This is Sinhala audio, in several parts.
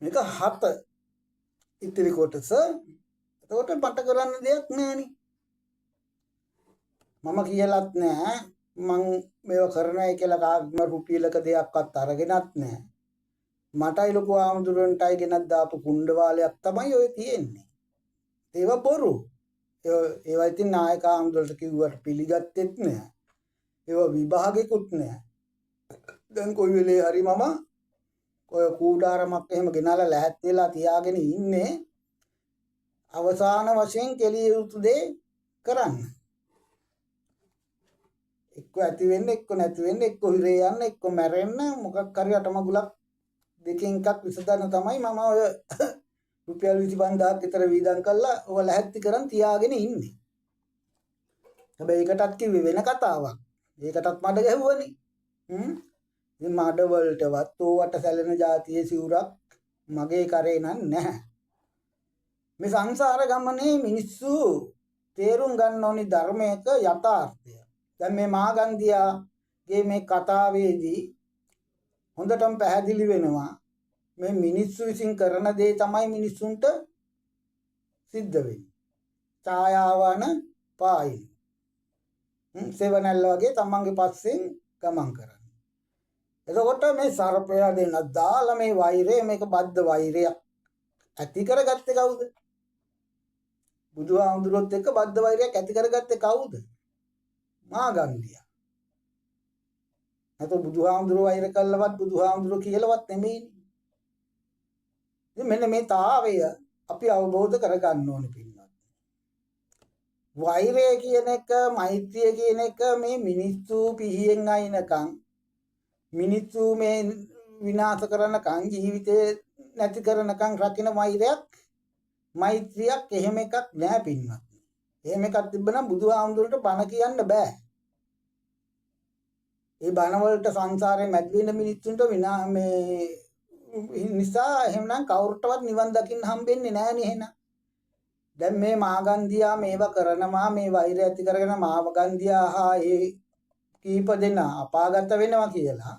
මේක 7 ඉතිරි කොටස. එතකොට මට කරන්න දෙයක් නෑනේ. මම කියලත් නෑ මං මේව කරනයි කියලා කාගම රුපියලක දෙයක්වත් අරගෙනත් නෑ. මටයි ලොකු ආමුදුරන්ටයි ගෙනත් දාපු කුණ්ඩවාලයක් තමයි ඔය තියෙන්නේ. ඒව බොරු. ඒවා ඉතින් නායක ආමුදුරට කිව්වට පිළිගත්තෙත් නෑ. ඒවා විභාගෙකුත් නෑ. දැන් කොයි වෙලේ හරි මම ඔය කූඩාරමක් එහෙම ගෙනලා ලැහත් වෙලා තියාගෙන ඉන්නේ අවසාන වශයෙන් කෙලිය යුතු දේ කරන්න. එක්ක ඇති වෙන්න එක්ක නැති වෙන්න එක්ක හිරේ යන්න එක්ක මැරෙන්න මොකක් හරි අටමගුලක් දෙකෙන් එකක් විසඳන්න තමයි මම ඔය රුපියල් 25000ක් විතර වීදම් කරලා ඔය ලැහැත්ති කරන් තියාගෙන ඉන්නේ. හැබැයි ඒකටත් කිව්වේ වෙන කතාවක්. ඒකටත් මඩ ගැහුවනේ. ඉතින් මඩ වලටවත් ඕවට සැලෙන જાතියේ සිවුරක් මගේ කරේ නැහැ. මේ සංසාර ගමනේ මිනිස්සු තේරුම් ගන්න ඕනි ධර්මයක යථාර්ථය. දැන් මේ මාගන්දියාගේ මේ කතාවේදී හොඳටම පැහැදිලි වෙනවා මේ මිනිස්සු විසින් කරන දේ තමයි මිනිස්සුන්ට සිද්ධ වෙන්නේ. ඡායාවන පායින්. සෙවණැල්ල වගේ තමන්ගේ පස්සෙන් ගමන් කරන්නේ. එතකොට මේ සර්පයා දෙන්න දාලා මේ වෛරය මේක බද්ධ වෛරයක් ඇති කරගත්තේ කවුද? බුදුහාමුදුරුවොත් එක්ක බද්ධ වෛරයක් ඇති කරගත්තේ කවුද? මාගන්දියා. නැත්නම් බුදුහාමුදුරුවෝ වෛර කළවත් බුදුහාමුදුරුවෝ කියලාවත් නෙමෙයි. ඉතින් මෙන්න මේ තාවය අපි අවබෝධ කරගන්න ඕනේ පින්වත්. වෛරය කියන එක, මෛත්‍රිය කියන එක මේ මිනිස්සු පිහියෙන් අයින්කම් මිනිස්සු මේ විනාශ කරනකම් ජීවිතේ නැති කරනකම් රකින්න වෛරයක් මෛත්‍රියක් එහෙම එකක් නෑ පින්වත්. එහෙම එකක් තිබ්බනම් බුදුහාමුදුරට බණ කියන්න බෑ. ඒ බණ වලට සංසාරේ මැදි වෙන මිනිස්සුන්ට මේ නිසා එහෙමනම් කවුරුටවත් නිවන් දකින්න හම්බෙන්නේ නෑනේ එහෙනම්. දැන් මේ මාගන්දියා මේව කරනවා මේ වෛරය ඇති කරගෙන මාගන්දියා හා ඒ කීප දෙනා අපාගත වෙනවා කියලා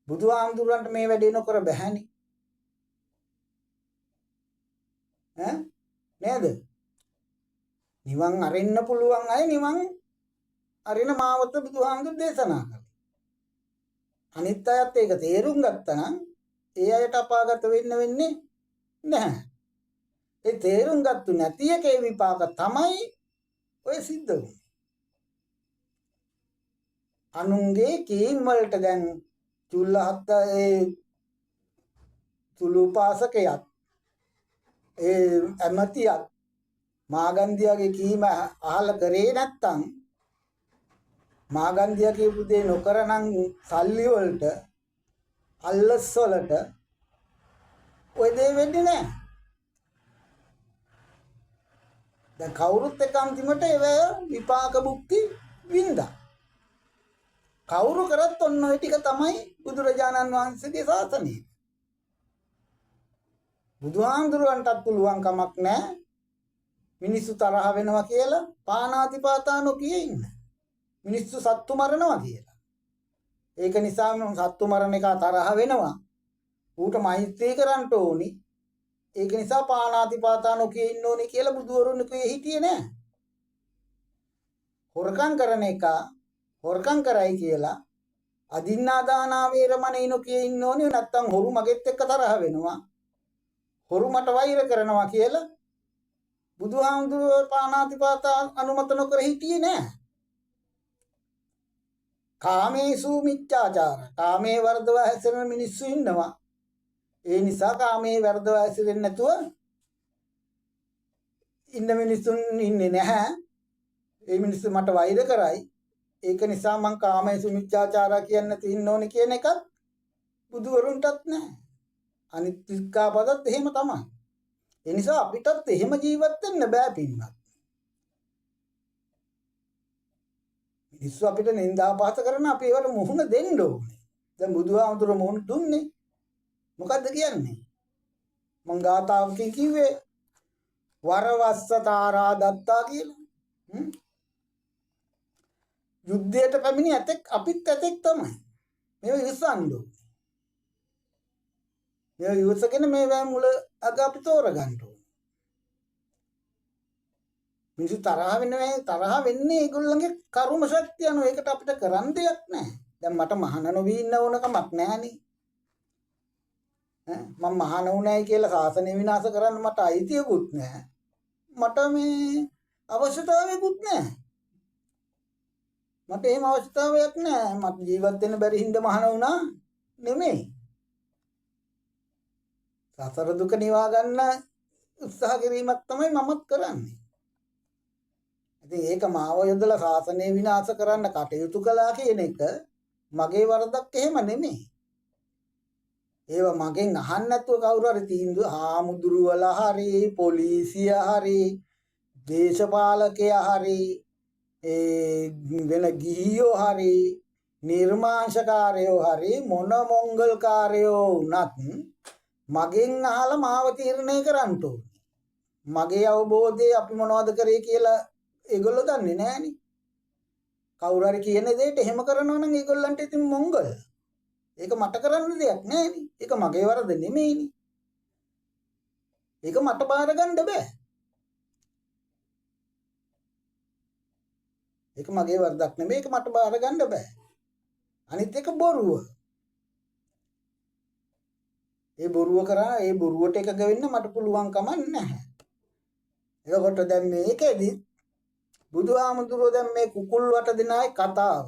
බුදුහාමුදුරන්ට මේ වැඩේ නොකර බෑනේ. නේද? නිවන් අරින්න පුළුවන් අය නිවන් අරින මාවත බුදුහාමුදුරු දේශනා කළා. අනිත් අයත් ඒක තේරුම් ගත්තා නම් ඒ අයට අපාගත වෙන්නේ නැහැ. ඒ තේරුම් ගත්තු නැති එකේ විපාක තමයි ඔය සිද්ධ වෙන්නේ. අනුන්ගේ කීම් වලට දැන් චුල්ලහත් ඒ තුලුපාසකයක් ඒ ඇමතියක් මාගන්දියාගේ කීම අහලා කරේ නැත්තම් මාගන්දියා කියපු දේ නොකරනම් සල්ලි වලට අල්ලස් වලට ඔය දේ වෙන්නේ නැහැ. දැන් කවුරුත් එක අන්තිමට ඒව විපාක භුක්ති වින්දා. කවුරු කරත් ඔන්න ඔය ටික තමයි බුදුරජාණන් වහන්සේගේ ශාසනය. බුදුහාමුදුරුවන්ටත් පුළුවන් කමක් නැහැ මිනිස්සු තරහ වෙනවා කියලා පාණාතිපාතා නොකිය ඉන්න. මිනිස්සු සත්තු මරනවා කියලා. ඒක නිසා සත්තු මරණ එක තරහ වෙනවා. ඌට මෛත්‍රී කරන්න ඕනි. ඒක නිසා පාණාතිපාතා නොකිය ඉන්න ඕනි කියලා බුදුවරුන් කියේ හිටියේ නෑ. හොරකම් කරන එක හොරකම් කරයි කියලා අදින්නාදානා වේරමණේ නොකිය ඉන්න ඕනි. නැත්තම් හොරු මගෙත් එක්ක තරහ වෙනවා. හොරු මට වෛර කරනවා කියලා බුදුහාමුදුරුවෝ පාණාතිපාතා අනුමත නොකර හිටියේ නෑ. කාමේසු මිච්ඡාචාර කාමේ වර්ධව හැසිරෙන මිනිස්සු ඉන්නවා. ඒ නිසා කාමේ වර්ධව හැසිරෙන්නේ නැතුව ඉන්න මිනිස්සුන් ඉන්නේ නැහැ. ඒ මිනිස්සු මට වෛර කරයි. ඒක නිසා මං කාමේසු මිච්ඡාචාරා කියන්නේ නැති ඉන්න ඕනේ කියන එකත් බුදුවරුන්ටත් නැහැ. අනිත් සික්ඛාපදත් එහෙම තමයි. ඒ නිසා අපිටත් එහෙම ජීවත් වෙන්න බෑ පින්නත්. මිනිස්සු අපිට නින්දා පහත කරන අපි ඒවට මුහුණ දෙන්න ඕනේ. දැන් බුදුහාමුදුරුවෝ මුහුණ දුන්නේ. මොකද්ද කියන්නේ? මං ගාථාවකින් කිව්වේ වරවස්සතාරා දත්තා කියලා. යුද්ධයට පැමිණි ඇතෙක් අපිත් ඇතෙක් තමයි. මේව ඉස්සන්න ඕනේ. මේ ඉවසගෙන මේ වැය මුල අග අපි තෝරගන්න ඕනේ. මිනිස්සු තරහ වෙන්නේ ඒගොල්ලන්ගේ කර්ම ශක්තිය අනුව. ඒකට අපිට කරන්න දෙයක් නැහැ. දැන් මට මහාන නොවී ඉන්න ඕන කමක් නැහනේ. මම මහාන වුණයි කියලා ශාසනය විනාශ කරන්න මට අයිතියකුත් නැහැ. මට මේ අවශ්‍යතාවයකුත් නැහැ. මට එහෙම අවශ්‍යතාවයක් නැහැ. මට ජීවත් වෙන්න බැරි හින්දා මහාන වුණා නෙමෙයි. සසර දුක නිවා ගන්න උත්සාහ කිරීමක් තමයි මමත් කරන්නේ. ඉතින් ඒක මාව යොදලා ශාසනය විනාශ කරන්න කටයුතු කළා කියන එක මගේ වරදක් එහෙම නෙමෙයි. ඒවා මගෙන් අහන්න නැතුව කවුරු හරි තීන්දුව හාමුදුරුවලා හරි පොලිසිය හරි දේශපාලකයා හරි වෙන ගිහියෝ හරි නිර්මාංශකාරයෝ හරි මොන මොංගල්කාරයෝ වුණත් මගෙන් අහලා මාව තීරණය කරන්න ඕනේ. මගේ අවබෝධය අපි මොනවද කරේ කියලා ඒගොල්ලෝ දන්නේ නැහනේ. කවුරු හරි කියන දෙයට එහෙම කරනවා නම් ඒගොල්ලන්ට ඉතින් මොංගල්. ඒක මට කරන්න දෙයක් නැහනේ. ඒක මගේ වරද නෙමෙයිනේ. ඒක මට බාර ගන්න බෑ. ඒක මගේ වරදක් නෙමෙයි. ඒක මට බාර ගන්න බෑ. අනිත් එක බොරුව. ඒ බොරුව කරා ඒ බොරුවට එකග වෙන්න මට පුළුවන් කමක් නැහැ. එතකොට දැන් මේකෙදි බුදුහාමුදුරුවෝ දැන් මේ කුකුල් වට දෙන අය කතාව